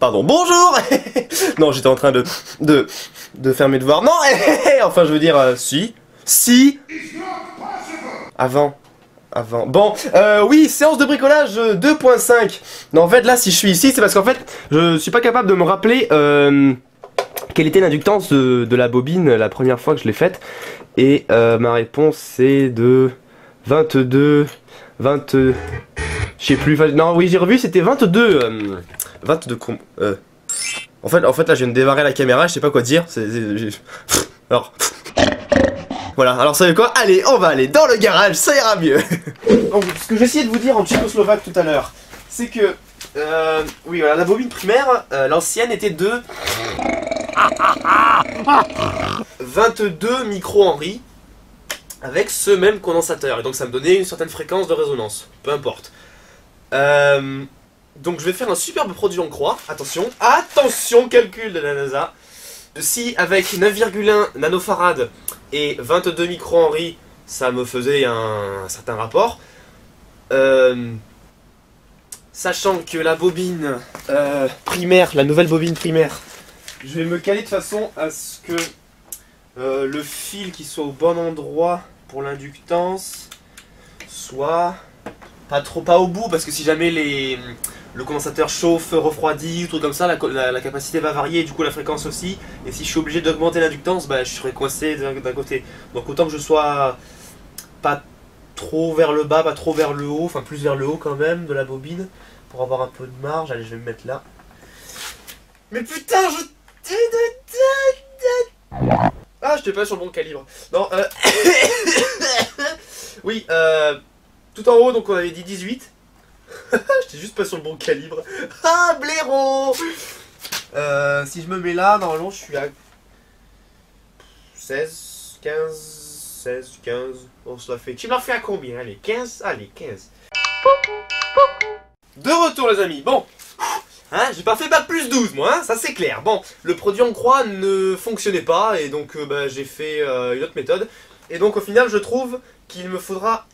Pardon, bonjour. Non, j'étais en train de faire mes devoirs. Non, enfin, je veux dire, si. Avant. Bon, oui, séance de bricolage 2.5. Non, en fait, là, si je suis ici, c'est parce qu'en fait, je suis pas capable de me rappeler quelle était l'inductance de la bobine la première fois que je l'ai faite. Et ma réponse, c'est de 22... Je sais plus, non, oui, j'ai revu, c'était 22... 22 com... En fait, là, je viens de démarrer la caméra, je sais pas quoi dire. Alors... Voilà, alors vous savez quoi? Allez, on va aller dans le garage, ça ira mieux. Donc, ce que j'essayais de vous dire en tchécoslovaque tout à l'heure, c'est que... oui, voilà, la bobine primaire, l'ancienne était de... 22 micro-henry avec ce même condensateur. Et donc ça me donnait une certaine fréquence de résonance. Peu importe. Donc je vais faire un superbe produit en croix. Attention, calcul de la NASA. Si avec 9,1 nanofarad et 22 micro-henry, ça me faisait un certain rapport. Sachant que la bobine primaire, la nouvelle bobine primaire, je vais me caler de façon à ce que le fil qui soit au bon endroit pour l'inductance soit pas au bout, parce que si jamais le condensateur chauffe, refroidit, ou truc comme ça, la capacité va varier et du coup la fréquence aussi. Et si je suis obligé d'augmenter l'inductance, bah, je serai coincé d'un côté. Donc autant que je sois pas trop vers le bas, pas trop vers le haut, enfin plus vers le haut quand même de la bobine, pour avoir un peu de marge. Allez, je vais me mettre là. Mais putain, ah, je t'ai pas sur le bon calibre. Non, oui, tout en haut, donc on avait dit 18. J'étais juste pas sur le bon calibre. Ah, blaireau. Si je me mets là, normalement, je suis à 16, 15, 16, 15. On se la fait. Tu me l'as fait à combien? Allez, 15. Allez, 15. De retour, les amis. Bon. Hein, j'ai pas fait bac plus 12 moi, hein, ça c'est clair. Bon, le produit en croix ne fonctionnait pas et donc bah, j'ai fait une autre méthode. Et donc au final je trouve qu'il me faudra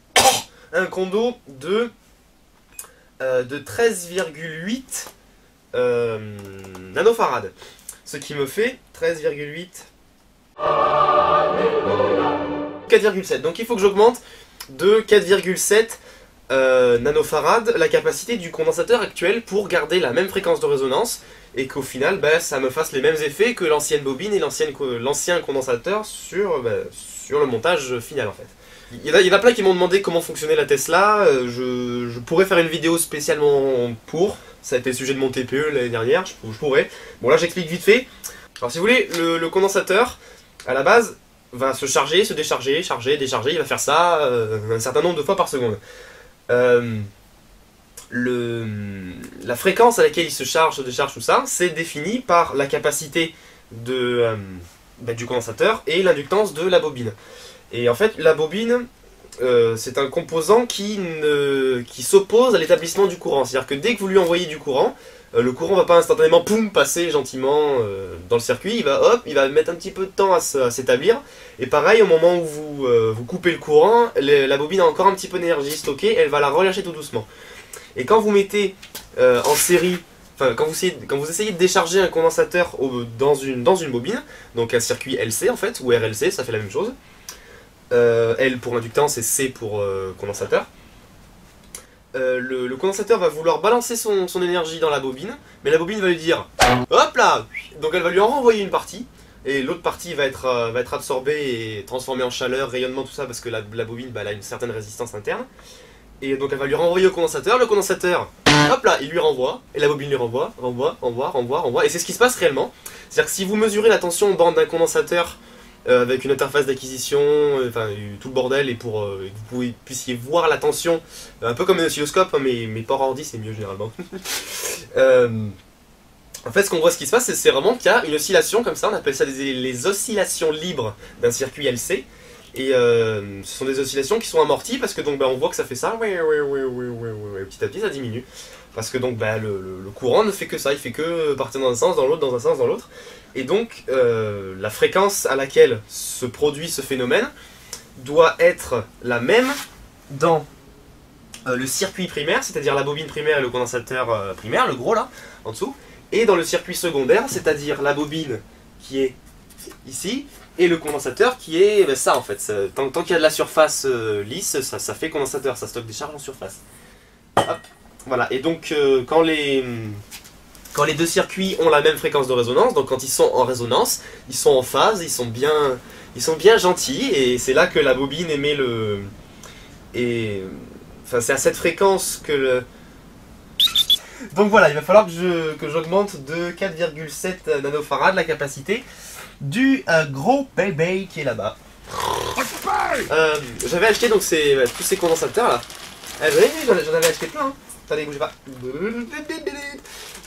un condo de 13,8 nanofarad. Ce qui me fait 13,8 4,7. Donc il faut que j'augmente de 4,7 nanofarad la capacité du condensateur actuel pour garder la même fréquence de résonance et qu'au final bah, ça me fasse les mêmes effets que l'ancienne bobine et l'ancien condensateur sur le montage final en fait. Il y en a plein qui m'ont demandé comment fonctionnait la Tesla. Je pourrais faire une vidéo spécialement pour, ça a été le sujet de mon TPE l'année dernière, je pourrais. Bon là j'explique vite fait. Alors si vous voulez, le condensateur à la base va se charger, se décharger, charger, décharger, il va faire ça un certain nombre de fois par seconde. La fréquence à laquelle il se charge, se décharge, tout ça, c'est défini par la capacité du condensateur et l'inductance de la bobine. Et en fait, la bobine, c'est un composant qui s'oppose à l'établissement du courant. C'est-à-dire que dès que vous lui envoyez du courant, le courant va pas instantanément passer gentiment dans le circuit, il va mettre un petit peu de temps à s'établir. Et pareil, au moment où vous coupez le courant, la bobine a encore un petit peu d'énergie stockée, elle va la relâcher tout doucement. Et quand vous mettez en série, enfin quand vous essayez de décharger un condensateur dans une bobine, donc un circuit LC en fait, ou RLC, ça fait la même chose. L pour inductance et C pour condensateur. Le condensateur va vouloir balancer son énergie dans la bobine, mais la bobine va lui dire hop là. Donc elle va lui en renvoyer une partie, et l'autre partie va être absorbée et transformée en chaleur, rayonnement, tout ça, parce que la bobine elle a une certaine résistance interne. Et donc elle va lui renvoyer au condensateur, le condensateur, hop là, il lui renvoie, et la bobine lui renvoie, renvoie, et c'est ce qui se passe réellement. C'est-à-dire que si vous mesurez la tension en borne d'un condensateur avec une interface d'acquisition, enfin tout le bordel, et pour que vous puissiez voir la tension, un peu comme un oscilloscope, hein, mais pas ordi, c'est mieux généralement. En fait, ce qui se passe, c'est vraiment qu'il y a une oscillation comme ça, on appelle ça les oscillations libres d'un circuit LC. Et ce sont des oscillations qui sont amorties parce que donc on voit que ça fait ça, petit à petit ça diminue. Parce que donc le courant ne fait que ça, il fait que partir dans un sens, dans l'autre, dans un sens, dans l'autre. Et donc la fréquence à laquelle se produit ce phénomène doit être la même dans le circuit primaire, c'est-à-dire la bobine primaire et le condensateur primaire, le gros là, en dessous, Et dans le circuit secondaire, c'est-à-dire la bobine qui est ici, et le condensateur qui est ben, ça en fait. Tant qu'il y a de la surface lisse, ça fait condensateur, ça stocke des charges en surface. Hop. Voilà, et donc quand les deux circuits ont la même fréquence de résonance, donc quand ils sont en résonance, ils sont en phase, ils sont bien gentils, et c'est là que la bobine émet le... Enfin, c'est à cette fréquence que le... Donc voilà, il va falloir que j'augmente de 4,7 nanofarad la capacité du gros bébé qui est là-bas. J'avais acheté donc tous ces condensateurs là. Vous avez vu, j'en avais acheté plein. Hein. Attendez, bougez pas.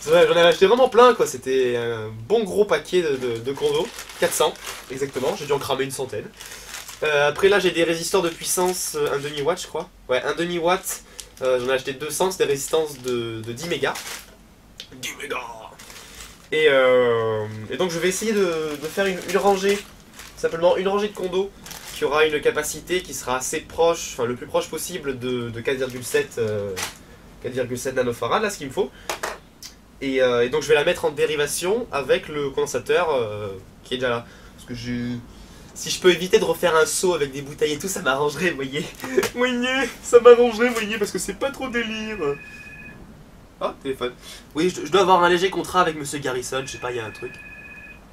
J'en avais acheté vraiment plein quoi. C'était un bon gros paquet de condos. 400 exactement. J'ai dû en cramer une centaine. Après là j'ai des résistors de puissance 1 demi-watt je crois. Ouais, 1 demi-watt. J'en ai acheté 200, c'est des résistances de 10 mégas. 10 mégas. Et donc je vais essayer de faire une rangée, simplement une rangée de condos qui aura une capacité qui sera assez proche, enfin le plus proche possible de 4,7 nanofarad, là ce qu'il me faut. Et donc je vais la mettre en dérivation avec le condensateur qui est déjà là. Parce que si je peux éviter de refaire un saut avec des bouteilles et tout, ça m'arrangerait, vous voyez. Voyez, ça m'arrangerait, vous voyez, parce que c'est pas trop délire. Ah, téléphone. Oui, je dois avoir un léger contrat avec Monsieur Garrison, je sais pas, il y a un truc.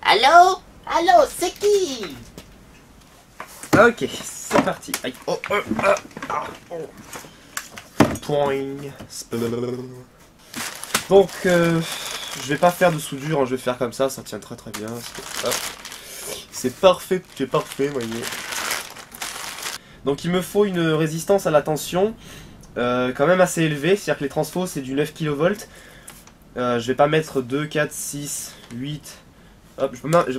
Allô? Allô, c'est qui? Ok, c'est parti. Aïe. Oh. Toing. Donc, je vais pas faire de soudure, hein, je vais faire comme ça tient très très bien. C'est parfait, vous voyez. Donc il me faut une résistance à la tension quand même assez élevée, c'est-à-dire que les transfos c'est du 9 kV. Je vais pas mettre 2, 4, 6, 8... Hop, je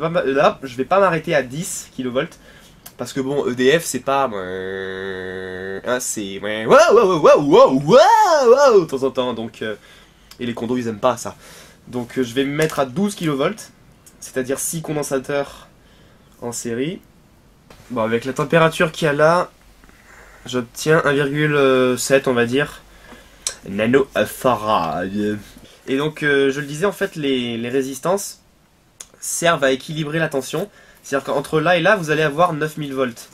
vais pas m'arrêter à 10 kV. Parce que bon, EDF c'est pas... Hein, c'est... Wow, de temps en temps, donc... et les condos ils aiment pas ça. Donc je vais me mettre à 12 kV, c'est-à-dire 6 condensateurs en série. Bon, avec la température qu'il y a là, j'obtiens 1,7 on va dire nanofarad. Et donc je le disais, en fait les résistances servent à équilibrer la tension. C'est-à-dire qu'entre là et là vous allez avoir 9000 volts.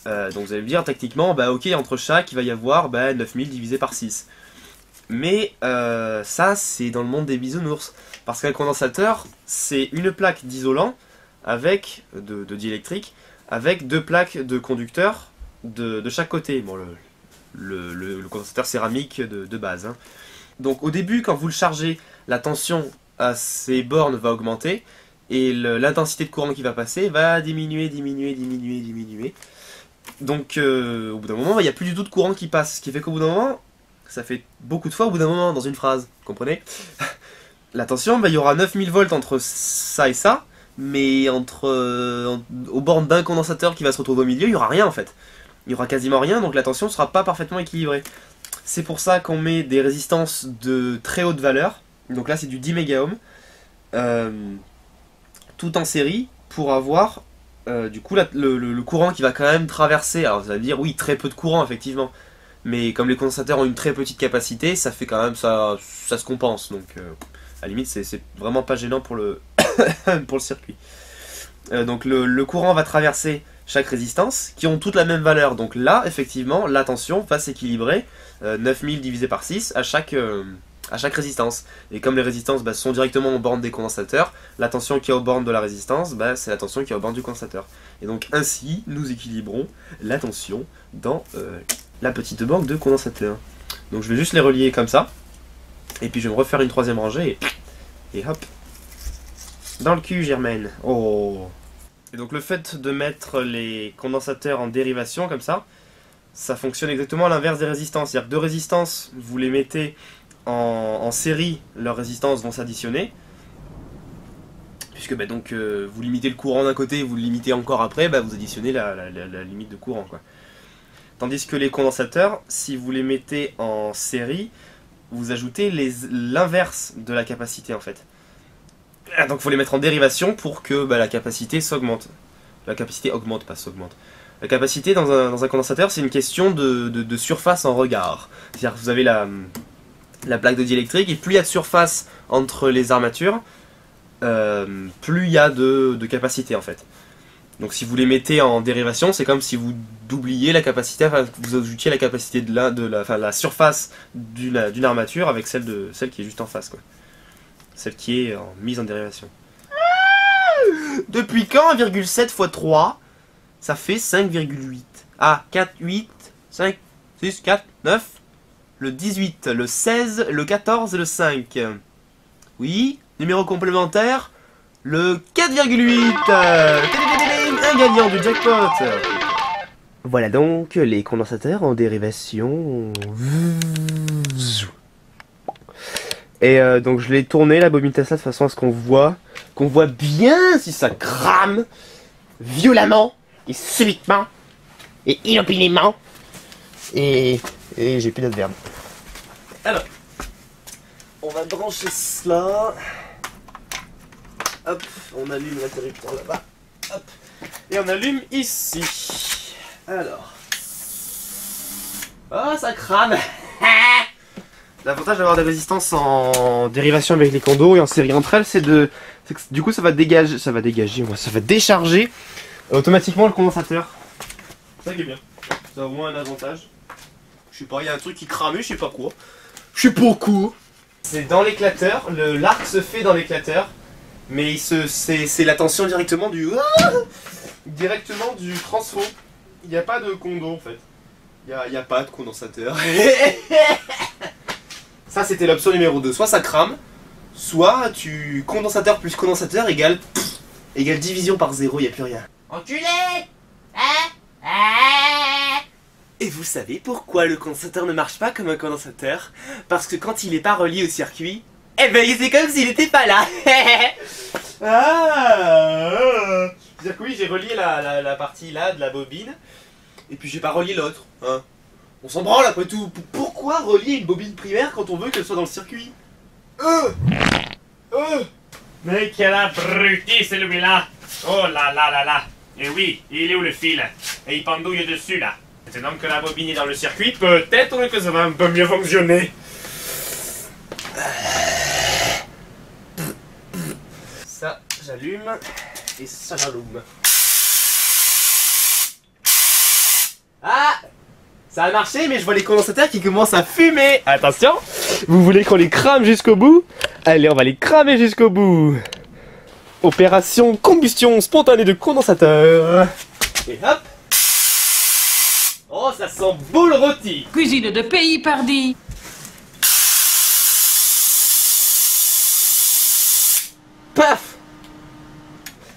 Donc vous allez me dire techniquement, bah ok, entre chaque il va y avoir 9000 divisé par 6. Mais ça c'est dans le monde des bisounours. Parce qu'un condensateur c'est une plaque d'isolant avec de diélectrique avec deux plaques de conducteurs de chaque côté. Bon, le condensateur céramique de base. Hein. Donc au début, quand vous le chargez, la tension à ces bornes va augmenter et l'intensité de courant qui va passer va diminuer. Donc au bout d'un moment, il n'y a plus du tout de courant qui passe. Ce qui fait qu'au bout d'un moment, ça fait beaucoup de fois au bout d'un moment dans une phrase. Vous comprenez? La tension, il y aura 9000 volts entre ça et ça. Mais aux bornes d'un condensateur qui va se retrouver au milieu, il n'y aura rien en fait. Il n'y aura quasiment rien, donc la tension ne sera pas parfaitement équilibrée. C'est pour ça qu'on met des résistances de très haute valeur. Donc là c'est du 10 mégaohms. Tout en série pour avoir du coup le courant qui va quand même traverser. Alors ça veut dire oui, très peu de courant effectivement. Mais comme les condensateurs ont une très petite capacité, ça fait quand même ça se compense. Donc à la limite c'est vraiment pas gênant pour le pour le circuit. Donc le courant va traverser chaque résistance qui ont toutes la même valeur. Donc là, effectivement, la tension va s'équilibrer 9000 divisé par 6 à chaque résistance. Et comme les résistances sont directement aux bornes des condensateurs, la tension qui est aux bornes de la résistance, c'est la tension qui est aux bornes du condensateur. Et donc ainsi, nous équilibrons la tension dans la petite banque de condensateurs. Donc je vais juste les relier comme ça. Et puis je vais me refaire une troisième rangée et hop. Dans le cul, Germaine. Oh. Et donc le fait de mettre les condensateurs en dérivation comme ça fonctionne exactement à l'inverse des résistances. C'est-à-dire que deux résistances, vous les mettez en série, leurs résistances vont s'additionner. Puisque donc vous limitez le courant d'un côté, vous le limitez encore après, vous additionnez la limite de courant, quoi. Tandis que les condensateurs, si vous les mettez en série, vous ajoutez l'inverse de la capacité en fait. Donc il faut les mettre en dérivation pour que la capacité s'augmente. La capacité augmente, pas s'augmente. La capacité dans un condensateur, c'est une question de surface en regard. C'est-à-dire que vous avez la plaque de diélectrique, et plus il y a de surface entre les armatures, plus il y a de capacité en fait. Donc si vous les mettez en dérivation, c'est comme si vous doubliez la capacité, enfin vous ajoutiez la capacité la surface d'une armature avec celle qui est juste en face, quoi. Celle qui est mise en dérivation. Depuis quand 1,7 x 3 ça fait 5,8? Ah, 4, 8, 5, 6, 4, 9, le 18, le 16, le 14 et le 5. Oui, numéro complémentaire, le 4,8. Un gagnant du jackpot. Voilà donc les condensateurs en dérivation. Et donc je l'ai tourné la bobine Tesla de façon à ce qu'on voit bien si ça crame violemment et subitement et inopinément. Et j'ai plus d'adverbe. Alors, on va brancher cela. Hop, on allume l'interrupteur là-bas. Hop, et on allume ici. Alors. Oh, ça crame. L'avantage d'avoir des résistances en dérivation avec les condos et en série entre elles, c'est que du coup ça va décharger automatiquement le condensateur. C'est ça qui est bien. Ça a au moins un avantage. Je sais pas, il y a un truc qui crame, je sais pas quoi. Je sais pas quoi. C'est dans l'éclateur, l'arc se fait dans l'éclateur, mais c'est la tension directement du transfo. Il n'y a pas de condo en fait. Il n'y a pas de condensateur. Ça c'était l'option numéro 2. Soit ça crame, soit condensateur plus condensateur égale division par 0, il n'y a plus rien. Enculé! Hein? Et vous savez pourquoi le condensateur ne marche pas comme un condensateur? Parce que quand il n'est pas relié au circuit, eh ben c'est comme s'il n'était pas là. C'est-à-dire que oui, j'ai relié la partie là de la bobine, et puis j'ai pas relié l'autre. Hein. On s'en branle après tout. Pourquoi relier une bobine primaire quand on veut qu'elle soit dans le circuit? Mais quel abruti celui-là! Oh là là là là! Et oui, il est où le fil? Et il pendouille dessus là. Maintenant que la bobine est dans le circuit, peut-être que ça va un peu mieux fonctionner. Ça, j'allume. Et ça, j'allume. Ah! Ça a marché, mais je vois les condensateurs qui commencent à fumer. Attention! Vous voulez qu'on les crame jusqu'au bout? Allez, on va les cramer jusqu'au bout. Opération combustion spontanée de condensateur. Et hop! Oh, ça sent beau le rôti! Cuisine de pays, pardi. Paf!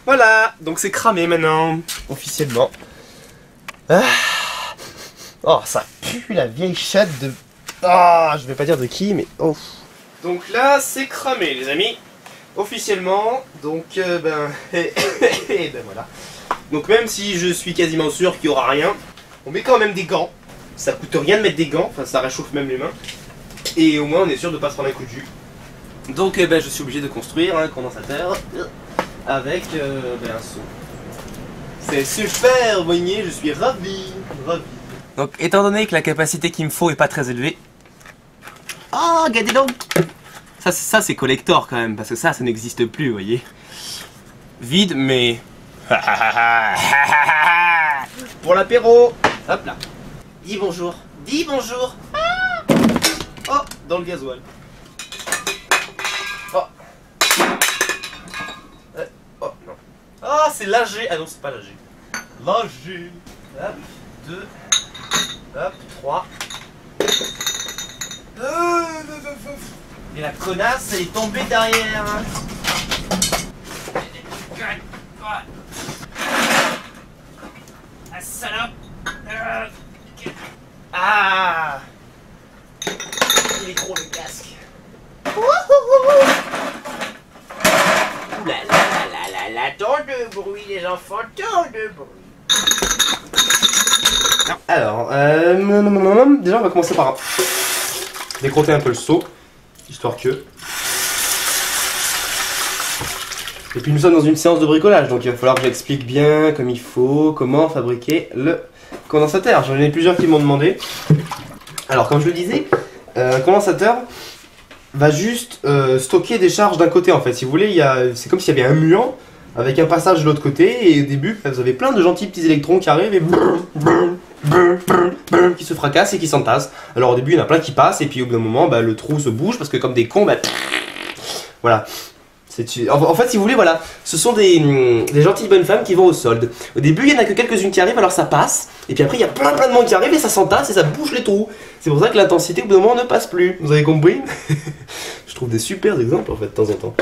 Voilà, donc c'est cramé maintenant, officiellement. Ah. Oh, ça pue la vieille chatte de... Ah, je vais pas dire de qui, mais... Oh. Donc là, c'est cramé, les amis. Officiellement, donc ben voilà. Donc même si je suis quasiment sûr qu'il y aura rien, on met quand même des gants. Ça coûte rien de mettre des gants, enfin ça réchauffe même les mains. Et au moins on est sûr de pas se prendre un coup de jus. Donc ben, je suis obligé de construire un condensateur avec un seau. C'est super, vous voyez, je suis ravi. Donc étant donné que la capacité qu'il me faut est pas très élevée. Oh, regardez donc! Ça c'est collector quand même, parce que ça n'existe plus, vous voyez. Vide, mais... Pour l'apéro. Hop là. Dis bonjour. Dis bonjour. Oh, dans le gasoil. Oh. Oh, non. Oh, c'est l'AG. Ah non, c'est pas l'AG. L'AG. Hop, 2. Hop, 3. Et la connasse, elle est tombée derrière. Ah, salope! Ah! Il est gros le casque. Ouh là là là là là, tant de bruit les enfants, tant de bruit. Alors, déjà on va commencer par décroter un peu le seau, histoire que... Et puis nous sommes dans une séance de bricolage, donc il va falloir que j'explique bien comme il faut, comment fabriquer le condensateur. J'en ai plusieurs qui m'ont demandé. Alors comme je le disais, un condensateur va juste stocker des charges d'un côté en fait. Si vous voulez, c'est comme s'il y avait un mur avec un passage de l'autre côté et au début vous avez plein de gentils petits électrons qui arrivent et qui se fracassent et qui s'entassent. Alors au début il y en a plein qui passent et puis au bout d'un moment bah, le trou se bouge parce que comme des cons, bah, voilà. En fait si vous voulez voilà, ce sont des gentilles bonnes femmes qui vont au solde. Au début il y en a que quelques-unes qui arrivent alors ça passe et puis après il y a plein de monde qui arrive et ça s'entasse et ça bouge les trous. C'est pour ça que l'intensité au bout d'un moment ne passe plus. Vous avez compris? Je trouve des super exemples en fait de temps en temps.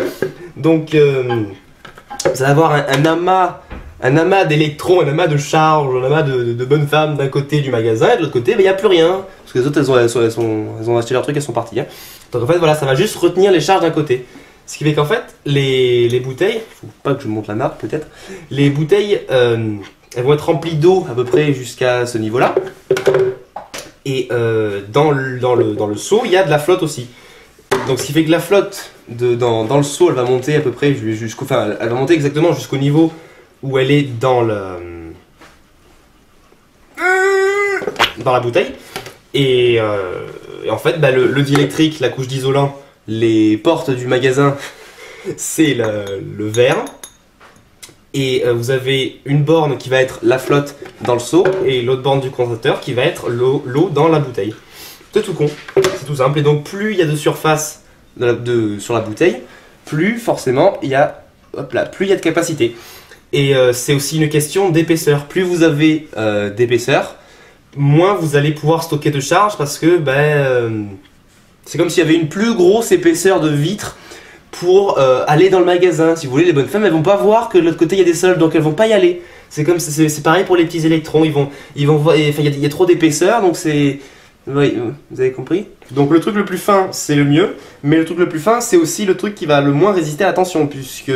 Donc vous allez avoir un amas d'électrons, un amas de charges, un amas de bonnes femmes d'un côté du magasin et de l'autre côté il n'y a plus rien. Parce que les autres elles ont acheté leur truc, elles sont parties. Hein. Donc en fait voilà, ça va juste retenir les charges d'un côté. Ce qui fait qu'en fait, les bouteilles, faut pas que je monte la marque peut-être, les bouteilles, elles vont être remplies d'eau à peu près jusqu'à ce niveau-là. Et dans le seau, il y a de la flotte aussi. Donc ce qui fait que la flotte dans le seau, elle va monter à peu près elle va monter exactement jusqu'au niveau où elle est dans la bouteille. Et en fait, bah, le diélectrique, la couche d'isolant, les portes du magasin, c'est le verre. Et vous avez une borne qui va être la flotte dans le seau et l'autre borne du condensateur qui va être l'eau dans la bouteille. C'est tout con, c'est tout simple. Et donc plus il y a de surface sur la bouteille, plus forcément il y a, plus il y a de capacité. Et c'est aussi une question d'épaisseur. Plus vous avez d'épaisseur, moins vous allez pouvoir stocker de charge parce que c'est comme s'il y avait une plus grosse épaisseur de vitre pour aller dans le magasin. Si vous voulez, les bonnes femmes, elles vont pas voir que de l'autre côté il y a des soldes, donc elles vont pas y aller. C'est pareil pour les petits électrons. Il y a trop d'épaisseur, donc c'est. Oui, vous avez compris. Donc le truc le plus fin, c'est le mieux, mais le truc le plus fin, c'est aussi le truc qui va le moins résister à la tension, puisque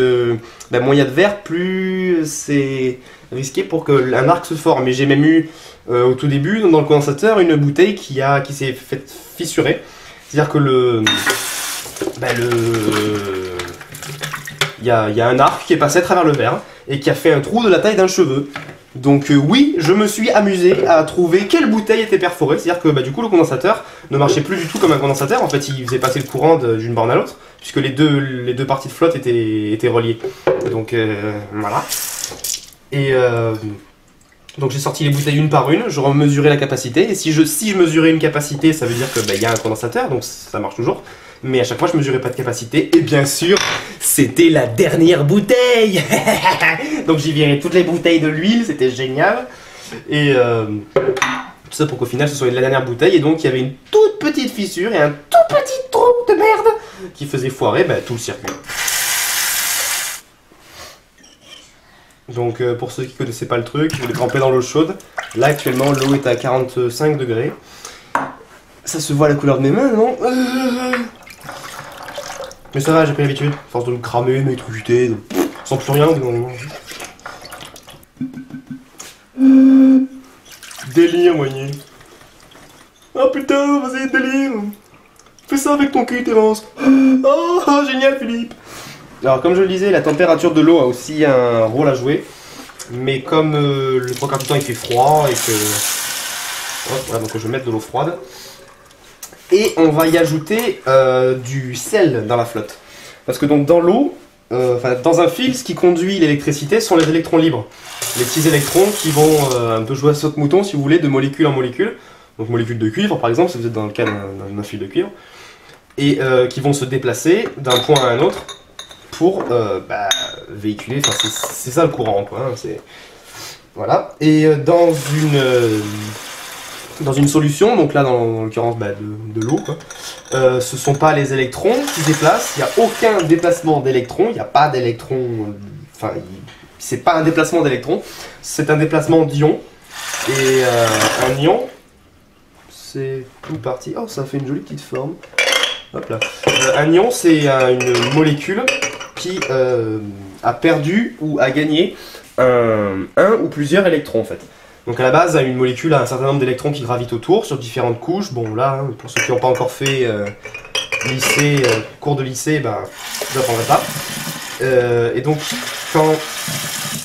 moins il y a de verre, plus c'est risqué pour qu'un arc se forme. Et j'ai même eu au tout début dans le condensateur une bouteille qui s'est fait fissurer. C'est-à-dire que il y a un arc qui est passé à travers le verre et qui a fait un trou de la taille d'un cheveu. Donc oui, je me suis amusé à trouver quelle bouteille était perforée. C'est-à-dire que du coup le condensateur ne marchait plus du tout comme un condensateur. En fait, il faisait passer le courant d'une borne à l'autre, puisque les deux parties de flotte étaient reliées. Donc voilà. Et donc j'ai sorti les bouteilles une par une, je remesurais la capacité, et si je mesurais une capacité, ça veut dire que y a un condensateur, donc ça marche toujours. Mais à chaque fois je mesurais pas de capacité, et bien sûr, c'était la dernière bouteille. Donc j'ai viré toutes les bouteilles de l'huile, c'était génial. Et tout ça pour qu'au final ce soit la dernière bouteille, et donc il y avait une toute petite fissure et un tout petit trou de merde qui faisait foirer tout le circuit. Donc pour ceux qui ne connaissaient pas le truc, vous les trempez dans l'eau chaude. Là actuellement l'eau est à 45 degrés. Ça se voit à la couleur de mes mains, non? Mais ça va, j'ai pris l'habitude. Force de me cramer, de m'électrocuter, sans plus rien. Délire, moigné. Oh putain, vas-y, délire. Fais ça avec ton cul, Terence. Oh, génial, Philippe. Alors comme je le disais, la température de l'eau a aussi un rôle à jouer, mais comme le trois quarts du temps il fait froid et que... Voilà, donc je vais mettre de l'eau froide. Et on va y ajouter du sel dans la flotte. Parce que donc dans l'eau, dans un fil, ce qui conduit l'électricité sont les électrons libres. Les petits électrons qui vont un peu jouer à saute-mouton si vous voulez, de molécule en molécule. Donc molécules de cuivre par exemple, si vous êtes dans le cas d'un fil de cuivre. Et qui vont se déplacer d'un point à un autre pour véhiculer, c'est ça le courant quoi, hein, voilà. Et dans une solution, donc là dans l'occurrence de l'eau quoi, ce sont pas les électrons qui se déplacent, il n'y a aucun déplacement d'électrons, il n'y a pas d'électrons, c'est pas un déplacement d'électrons, c'est un déplacement d'ions. Et un ion, c'est tout parti, oh ça fait une jolie petite forme. Hop là. Un ion, c'est une molécule qui a perdu ou a gagné un ou plusieurs électrons en fait. Donc à la base, une molécule a un certain nombre d'électrons qui gravitent autour sur différentes couches. Bon là, hein, pour ceux qui n'ont pas encore fait cours de lycée, je n'apprendrai pas. Et donc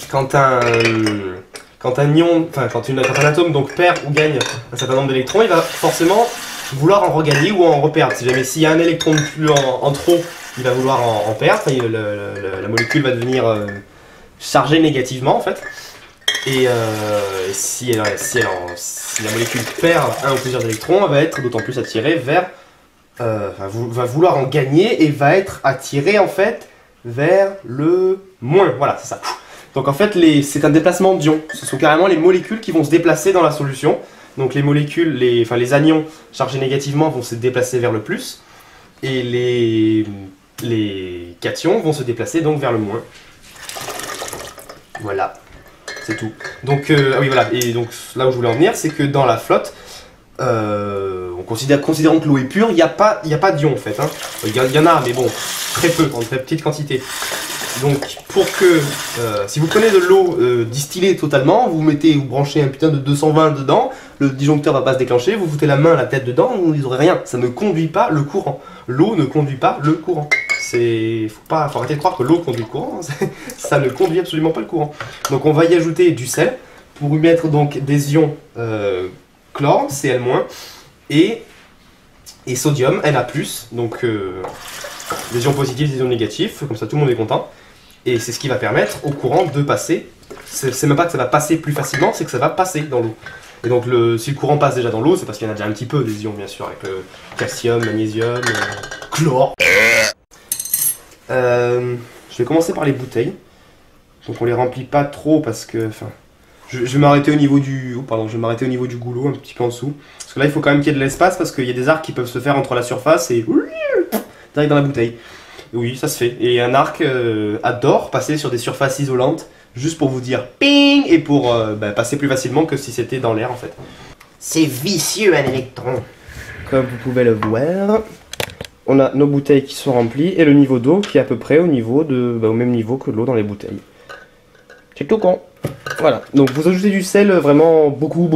quand un ion, quand un atome donc perd ou gagne un certain nombre d'électrons, il va forcément vouloir en regagner ou en reperdre. Si jamais s'il y a un électron de plus en trop, il va vouloir en perdre, et la molécule va devenir chargée négativement en fait. Et si la molécule perd un ou plusieurs électrons, elle va être d'autant plus attirée vers... va vouloir en gagner et va être attirée en fait vers le moins. Voilà, c'est ça. Donc en fait, c'est un déplacement d'ions. Ce sont carrément les molécules qui vont se déplacer dans la solution. Donc les molécules, les anions chargés négativement vont se déplacer vers le plus. Et les cations vont se déplacer donc vers le moins. Voilà, c'est tout. Donc, ah oui, voilà. Et donc là où je voulais en venir, c'est que dans la flotte, considérons que l'eau est pure, il n'y a pas d'ions en fait. Hein. Il y en a, mais bon, très peu, en très petite quantité. Donc, pour que, si vous prenez de l'eau distillée totalement, vous branchez un putain de 220 dedans, le disjoncteur va pas se déclencher, vous foutez la main, la tête dedans, vous n'aurez rien. Ça ne conduit pas le courant. L'eau ne conduit pas le courant. Faut arrêter de croire que l'eau conduit le courant. Ça ne conduit absolument pas le courant. Donc, on va y ajouter du sel pour y mettre donc des ions chlore, Cl-, et sodium, Na+, donc des ions positifs, des ions négatifs, comme ça tout le monde est content. Et c'est ce qui va permettre au courant de passer. C'est même pas que ça va passer plus facilement, c'est que ça va passer dans l'eau. Et donc si le courant passe déjà dans l'eau, c'est parce qu'il y en a déjà un petit peu des ions bien sûr, avec le calcium, magnésium, chlore. Je vais commencer par les bouteilles. Donc on les remplit pas trop parce que... Je vais m'arrêter au niveau du... je vais m'arrêter au niveau du goulot, un petit peu en dessous. Parce que là il faut quand même qu'il y ait de l'espace parce qu'il y a des arcs qui peuvent se faire entre la surface et... direct dans la bouteille. Oui, ça se fait. Et un arc adore passer sur des surfaces isolantes, juste pour vous dire ping, et pour passer plus facilement que si c'était dans l'air en fait. C'est vicieux un électron. Comme vous pouvez le voir, on a nos bouteilles qui sont remplies et le niveau d'eau qui est à peu près au même niveau que l'eau dans les bouteilles. C'est tout con. Voilà, donc vous ajoutez du sel vraiment beaucoup.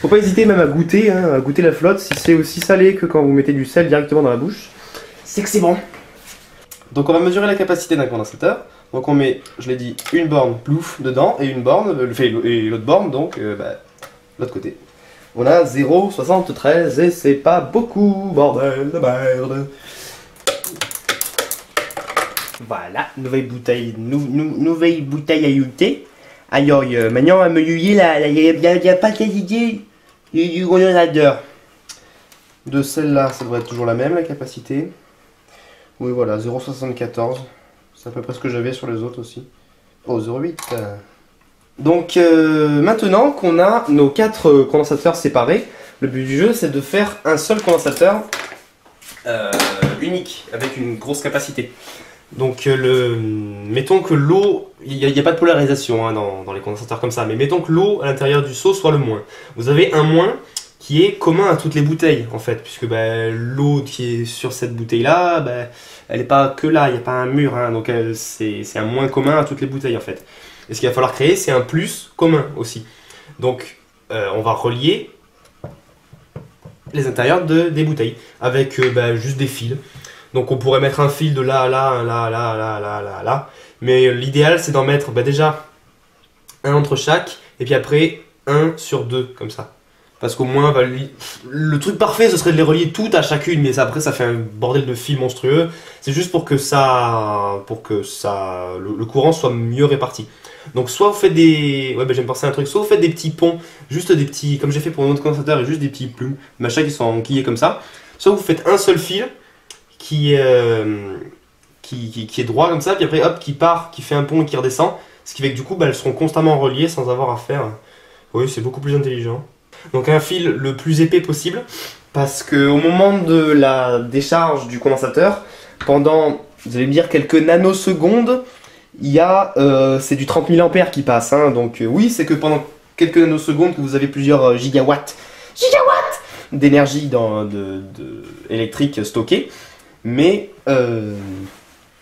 Faut pas hésiter même à goûter la flotte. Si c'est aussi salé que quand vous mettez du sel directement dans la bouche, c'est que c'est bon. Donc on va mesurer la capacité d'un condensateur. Donc on met, je l'ai dit, une borne plouf dedans et une borne, et l'autre borne donc l'autre côté. On a 0,73 et c'est pas beaucoup, bordel de merde. Voilà, nouvelle bouteille ajoutée. Alors, maintenant, à me yuyer là, il n'y a pas d'idée du condensateur. De celle-là, ça devrait être toujours la même, la capacité. Oui, voilà, 0,74. C'est à peu près ce que j'avais sur les autres aussi. Oh, 0,8. Donc, maintenant qu'on a nos 4 condensateurs séparés, le but du jeu, c'est de faire un seul condensateur unique, avec une grosse capacité. Donc, mettons que l'eau, il n'y a pas de polarisation dans les condensateurs comme ça, mais mettons que l'eau à l'intérieur du seau soit le moins. Vous avez un moins qui est commun à toutes les bouteilles en fait, puisque l'eau qui est sur cette bouteille là, elle n'est pas que là, il n'y a pas un mur, donc c'est un moins commun à toutes les bouteilles en fait. Et ce qu'il va falloir créer, c'est un plus commun aussi. Donc on va relier les intérieurs des bouteilles avec juste des fils. Donc on pourrait mettre un fil de là, là, mais l'idéal c'est d'en mettre déjà un entre chaque, et puis après un sur deux comme ça. Parce qu'au moins, le truc parfait, ce serait de les relier toutes à chacune, mais après, ça fait un bordel de fils monstrueux. C'est juste pour que le courant soit mieux réparti. Donc, soit vous faites des... Ouais, j'ai pensé à un truc. Soit vous faites des petits ponts, juste des petits... Comme j'ai fait pour un autre condensateur, et juste des petits plumes, machins qui sont enquillés comme ça. Soit vous faites un seul fil qui est droit comme ça, puis après, hop, qui part, qui fait un pont et qui redescend. Ce qui fait que du coup, elles seront constamment reliées sans avoir à faire... Oui, c'est beaucoup plus intelligent. Donc un fil le plus épais possible, parce qu'au moment de la décharge du condensateur, pendant, vous allez me dire, quelques nanosecondes, c'est du 30 000 ampères qui passe. Donc oui, c'est que pendant quelques nanosecondes que vous avez plusieurs gigawatts d'énergie électrique stockée, mais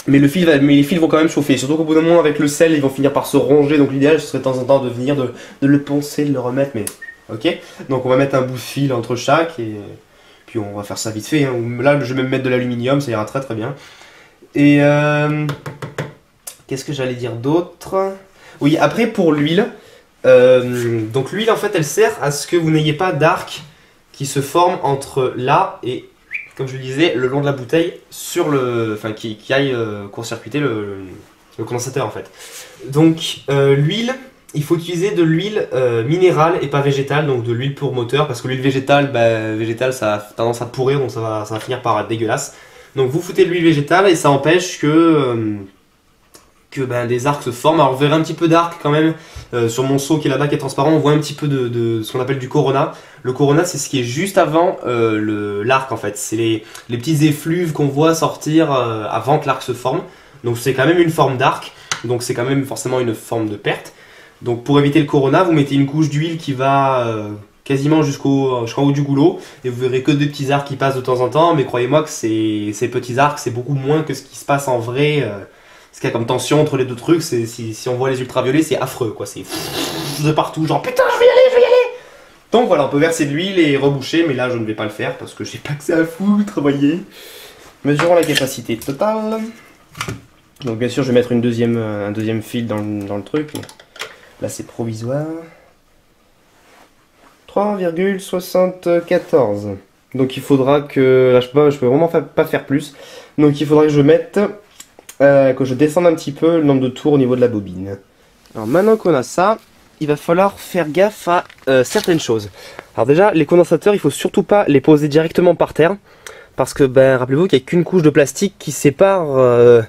les fils vont quand même chauffer, surtout qu'au bout d'un moment avec le sel, ils vont finir par se ronger, donc l'idéal ce serait de temps en temps de venir de le poncer, de le remettre, mais... Ok, donc on va mettre un bout de fil entre chaque et puis on va faire ça vite fait. Là, je vais même mettre de l'aluminium, ça ira très très bien. Et qu'est-ce que j'allais dire d'autre? Oui, après pour l'huile, donc l'huile en fait elle sert à ce que vous n'ayez pas d'arc qui se forme entre là et, comme je le disais, le long de la bouteille, sur le, enfin qui aille court-circuiter le condensateur en fait. Donc l'huile, il faut utiliser de l'huile minérale et pas végétale, donc de l'huile pour moteur, parce que l'huile végétale, ça a tendance à pourrir, donc ça va finir par être dégueulasse. Donc vous foutez de l'huile végétale et ça empêche que des arcs se forment. Alors vous verrez un petit peu d'arc quand même sur mon seau qui est là-bas qui est transparent, on voit un petit peu de ce qu'on appelle du corona. Le corona c'est ce qui est juste avant l'arc en fait, c'est les petits effluves qu'on voit sortir avant que l'arc se forme. Donc c'est quand même une forme d'arc, donc c'est quand même forcément une forme de perte. Donc pour éviter le corona, vous mettez une couche d'huile qui va quasiment jusqu'en haut du goulot, et vous verrez que des petits arcs qui passent de temps en temps, mais croyez-moi que ces petits arcs c'est beaucoup moins que ce qui se passe en vrai. Ce qu'il y a comme tension entre les deux trucs, c'est si on voit les ultraviolets, c'est affreux quoi, c'est de partout, genre putain je vais y aller. Donc voilà, on peut verser de l'huile et reboucher, mais là je ne vais pas le faire parce que j'ai pas que ça à foutre, voyez. Mesurons la capacité totale. Donc bien sûr je vais mettre un deuxième fil dans le truc. Là c'est provisoire. 3,74. Donc il faudra que... Là je peux vraiment pas faire plus. Donc il faudra que je mette... que je descende un petit peu le nombre de tours au niveau de la bobine. Alors maintenant qu'on a ça, il va falloir faire gaffe à certaines choses. Alors déjà, les condensateurs, il faut surtout pas les poser directement par terre. Parce que rappelez-vous qu'il n'y a qu'une couche de plastique qui sépare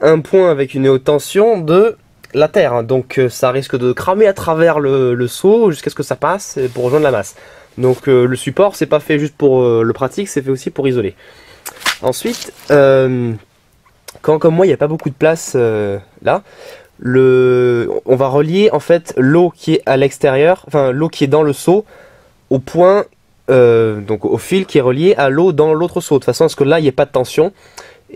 un point avec une haute tension de la terre. Donc ça risque de cramer à travers le seau jusqu'à ce que ça passe pour rejoindre la masse. Donc le support, c'est pas fait juste pour le pratique, c'est fait aussi pour isoler. Ensuite, quand comme moi il n'y a pas beaucoup de place là, on va relier en fait l'eau qui est à l'extérieur, enfin l'eau qui est dans le seau au point, donc au fil qui est relié à l'eau dans l'autre seau, de façon à ce que là il n'y ait pas de tension.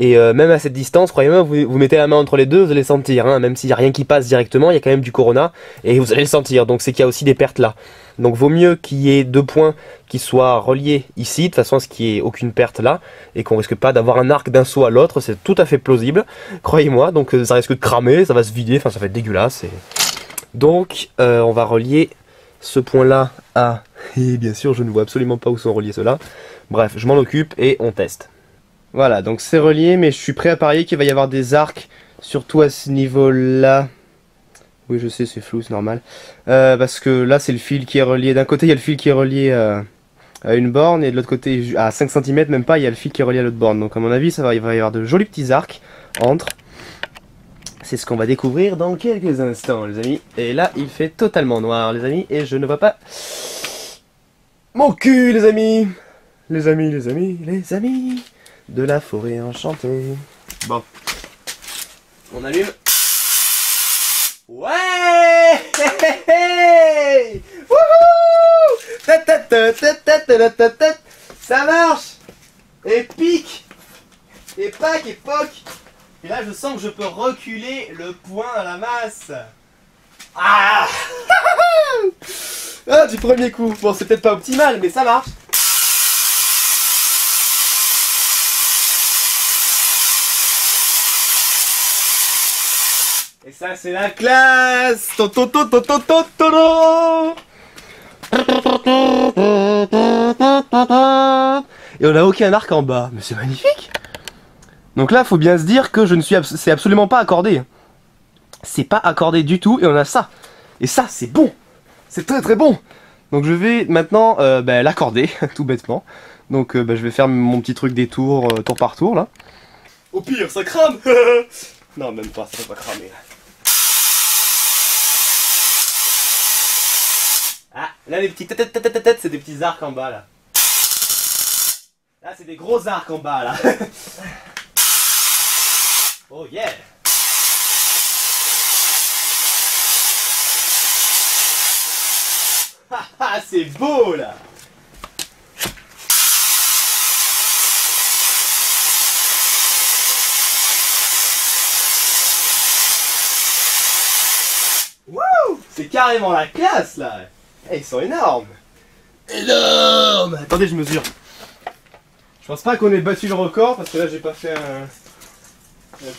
Et même à cette distance, croyez-moi, vous mettez la main entre les deux, vous allez le sentir, hein, même s'il n'y a rien qui passe directement, il y a quand même du corona, et vous allez le sentir, donc c'est qu'il y a aussi des pertes là. Donc vaut mieux qu'il y ait deux points qui soient reliés ici, de façon à ce qu'il n'y ait aucune perte là, et qu'on risque pas d'avoir un arc d'un seau à l'autre, c'est tout à fait plausible, croyez-moi, donc ça risque de cramer, ça va se vider, enfin ça va être dégueulasse. Donc on va relier ce point là à... Et bien sûr je ne vois absolument pas où sont reliés ceux-là, bref, je m'en occupe et on teste. Voilà, donc c'est relié, mais je suis prêt à parier qu'il va y avoir des arcs, surtout à ce niveau-là. Oui, je sais, c'est flou, c'est normal. Parce que là, c'est le fil qui est relié. D'un côté, il y a le fil qui est relié à une borne, et de l'autre côté, à 5 cm, même pas, il y a le fil qui est relié à l'autre borne. Donc à mon avis, il va y avoir de jolis petits arcs entre. C'est ce qu'on va découvrir dans quelques instants, les amis. Et là, il fait totalement noir, les amis, et je ne vois pas mon cul, les amis. Les amis de la forêt enchantée. Bon. On allume. Ouais. Wouhou. Ça marche. Épique. Épaque, époque. Et là, je sens que je peux reculer le point à la masse. Ah. Ah, du premier coup. Bon, c'est peut-être pas optimal, mais ça marche. Et ça c'est la classe. Et on n'a aucun arc en bas. Mais c'est magnifique. Donc là faut bien se dire que c'est absolument pas accordé. C'est pas accordé du tout et on a ça. Et ça c'est bon. C'est très très bon. Donc je vais maintenant l'accorder tout bêtement. Donc je vais faire mon petit truc des tours, tour par tour là. Au pire ça crame. Non même pas, ça va pas cramer. Ah, là les petits têtes, c'est des petits arcs en bas là. Là c'est des gros arcs en bas là. Oh yeah. Ah c'est beau là. Wouh, c'est carrément la classe là. Ils sont énormes. Énormes. Attendez, je mesure. Je pense pas qu'on ait battu le record parce que là j'ai pas fait un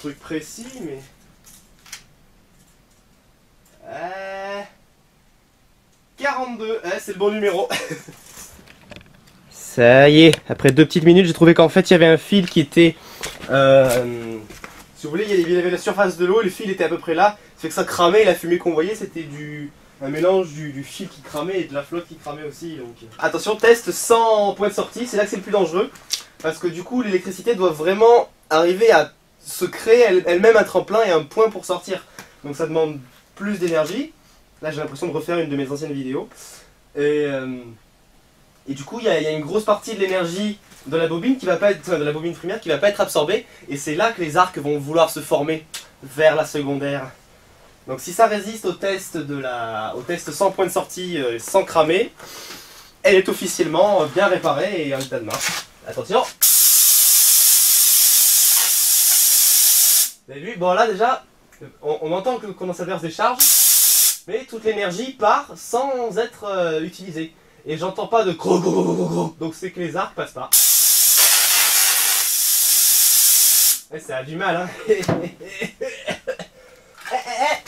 truc précis, mais... 42, c'est le bon numéro. Ça y est, après 2 petites minutes, j'ai trouvé qu'en fait il y avait un fil qui était... si vous voulez, il y avait la surface de l'eau, le fil était à peu près là. Ça fait que ça cramait et la fumée qu'on voyait c'était un mélange du fil qui cramait et de la flotte qui cramait aussi. Donc... Attention, test sans point de sortie, c'est là que c'est le plus dangereux. Parce que du coup l'électricité doit vraiment arriver à se créer elle-même un tremplin et un point pour sortir. Donc ça demande plus d'énergie. Là j'ai l'impression de refaire une de mes anciennes vidéos. Et du coup il y a une grosse partie de l'énergie de la bobine qui va pas être, de la bobine primaire qui va pas être absorbée. Et c'est là que les arcs vont vouloir se former vers la secondaire. Donc si ça résiste au test au test sans point de sortie, sans cramer, elle est officiellement bien réparée et en état de marche. Attention. Vous avez vu? Bon là déjà, on entend que le condensateur se décharge, mais toute l'énergie part sans être utilisée. Et j'entends pas de gros gros gros gros, donc c'est que les arcs passent pas. Ouais, ça a du mal, hein.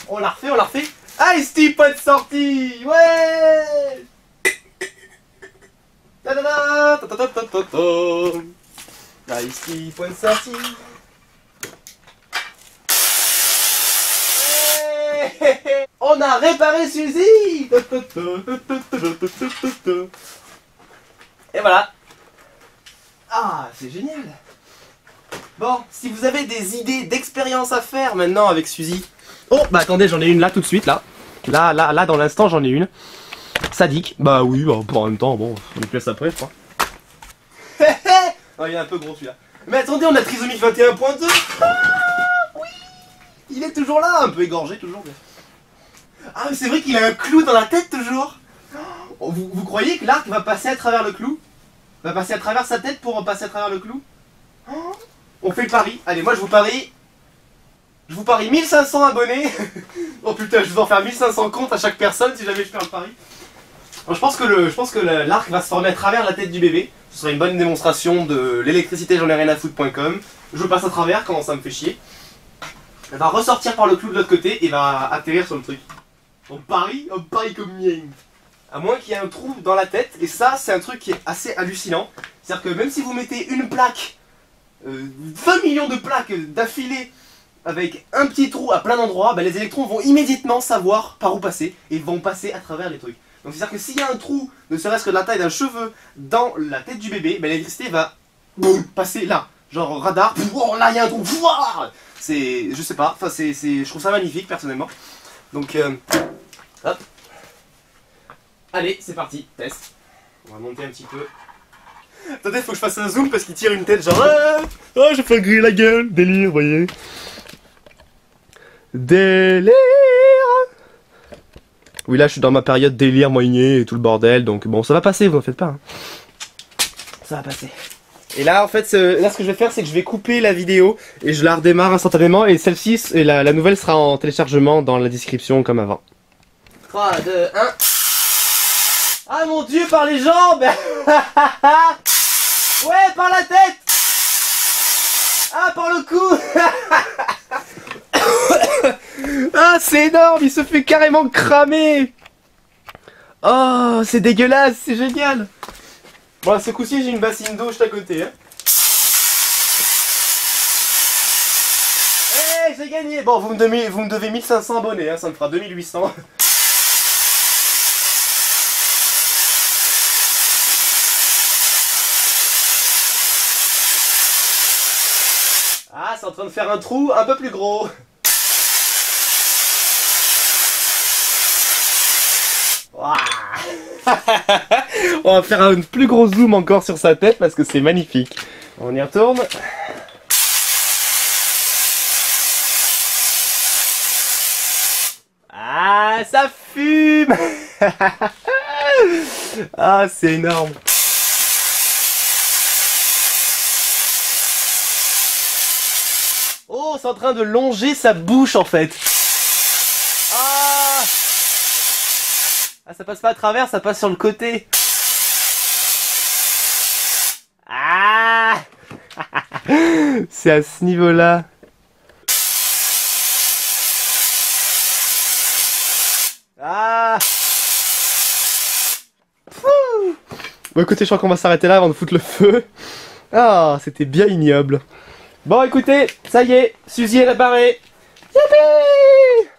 On l'a refait, on l'a refait. Ah, Steve, pas de sortie. Ouais. Ta-da-da, ta-ta-ta-ta-ta. Ici, point de sortie. Ouais. On a réparé Suzy. Et voilà. Ah, c'est génial. Bon, si vous avez des idées d'expérience à faire maintenant avec Suzy. Oh, bah attendez, j'en ai une là tout de suite, là. Là, dans l'instant, j'en ai une. Sadique. Bah oui, bah, pour en même temps, bon, on le laisse après, je crois. Oh, il est un peu gros celui-là. Mais attendez, on a trisomie 21.2. Ah, oui. Il est toujours là, un peu égorgé, toujours. Ah, mais c'est vrai qu'il a un clou dans la tête, toujours. Oh, vous croyez que l'arc va passer à travers le clou? Va passer à travers sa tête pour passer à travers le clou? Oh, on fait le pari. Allez, moi je vous parie. Je vous parie 1500 abonnés. Oh putain, je vais en faire 1500 comptes à chaque personne si jamais je fais un pari. Alors, je pense que l'arc va se former à travers la tête du bébé. Ce sera une bonne démonstration de l'électricité j'en ai rien à foutre.com. Je passe à travers, comment ça me fait chier. Elle va ressortir par le clou de l'autre côté et va atterrir sur le truc. On parie comme mien. À moins qu'il y ait un trou dans la tête, et ça c'est un truc qui est assez hallucinant. C'est-à-dire que même si vous mettez une plaque, 20 millions de plaques d'affilée, avec un petit trou à plein d'endroits, bah, les électrons vont immédiatement savoir par où passer, et vont passer à travers les trucs. Donc c'est-à-dire que s'il y a un trou, ne serait-ce que de la taille d'un cheveu, dans la tête du bébé, bah, l'électricité va boum, passer là. Genre radar, oh, là il y a un trou, c'est, je sais pas, enfin je trouve ça magnifique personnellement. Donc, hop. Allez, c'est parti, test. On va monter un petit peu. Attendez, faut que je fasse un zoom parce qu'il tire une tête genre... Oh, je fais griller la gueule, délire, vous voyez. Délire. Oui, là, je suis dans ma période délire, moigné et tout le bordel, donc bon, ça va passer, vous en faites pas. Hein. Ça va passer. Et là, en fait, là, ce que je vais faire, c'est que je vais couper la vidéo et je la redémarre instantanément. Et celle-ci, et la nouvelle sera en téléchargement dans la description comme avant. 3, 2, 1... Ah mon dieu, par les jambes. Ouais, par la tête. Ah, par le cou. Ah, c'est énorme, il se fait carrément cramer. Oh, c'est dégueulasse, c'est génial. Bon, ce coup-ci, j'ai une bassine d'eau juste à côté. Hein. Hey, j'ai gagné. Bon, vous me devez 1500 abonnés, hein, ça me fera 2800. Ah, c'est en train de faire un trou un peu plus gros. Wow. On va faire un plus gros zoom encore sur sa tête parce que c'est magnifique. On y retourne. Ah, ça fume. Ah, c'est énorme. Oh, c'est en train de longer sa bouche en fait. Ah, ah, ça passe pas à travers, ça passe sur le côté. Ah. C'est à ce niveau-là. Ah. Pouh. Bon écoutez, je crois qu'on va s'arrêter là avant de foutre le feu. Ah, c'était bien ignoble. Bon écoutez, ça y est, Suzy est réparée. Youpi!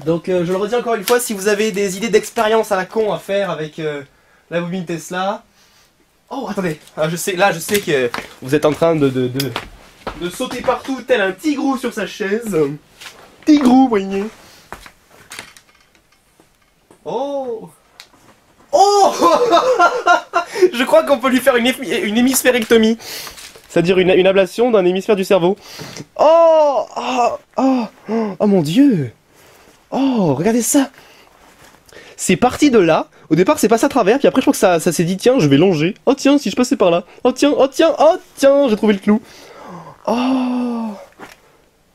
Donc je le redis encore une fois, si vous avez des idées d'expérience à la con à faire avec la bobine Tesla. Oh attendez, ah, je sais que vous êtes en train de sauter partout tel un tigrou sur sa chaise. Tigrou, voyez. Oh! Oh! Je crois qu'on peut lui faire une hémisphérectomie. C'est-à-dire une ablation d'un hémisphère du cerveau. Oh! Oh! Oh! Oh mon Dieu! Oh, regardez ça! C'est parti de là. Au départ, c'est passé à travers, puis après, je crois que ça s'est dit, tiens, je vais longer. Oh tiens, si je passais par là. Oh tiens, oh tiens, oh tiens, j'ai trouvé le clou. Oh!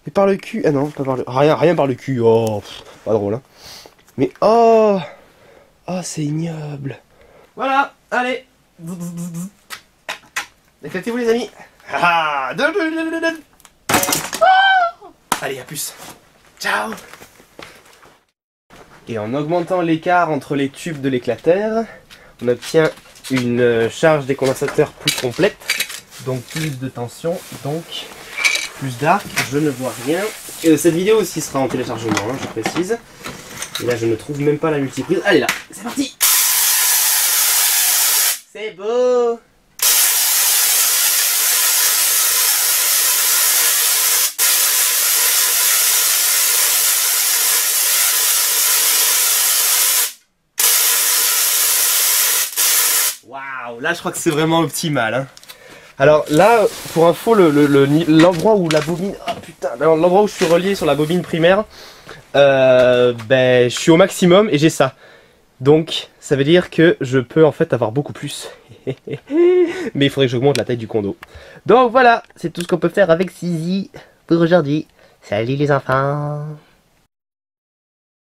Et par le cul. Ah non, pas par le. Rien par le cul. Oh, pff, pas drôle, hein. Mais oh! Oh, c'est ignoble. Voilà, allez. Éclatez-vous, les amis. Allez, à plus. Ciao. Et en augmentant l'écart entre les tubes de l'éclateur, on obtient une charge des condensateurs plus complète. Donc plus de tension, donc plus d'arc. Je ne vois rien. Cette vidéo aussi sera en téléchargement, hein, je précise. Et là, je ne trouve même pas la multiprise. Allez là, c'est parti. C'est beau. Waouh, là je crois que c'est vraiment optimal, hein. Alors là, pour info, l'endroit où la bobine... Oh putain, l'endroit où je suis relié sur la bobine primaire, ben, je suis au maximum et j'ai ça. Donc, ça veut dire que je peux en fait avoir beaucoup plus. Mais il faudrait que j'augmente la taille du condo. Donc voilà, c'est tout ce qu'on peut faire avec Suzy pour aujourd'hui. Salut les enfants!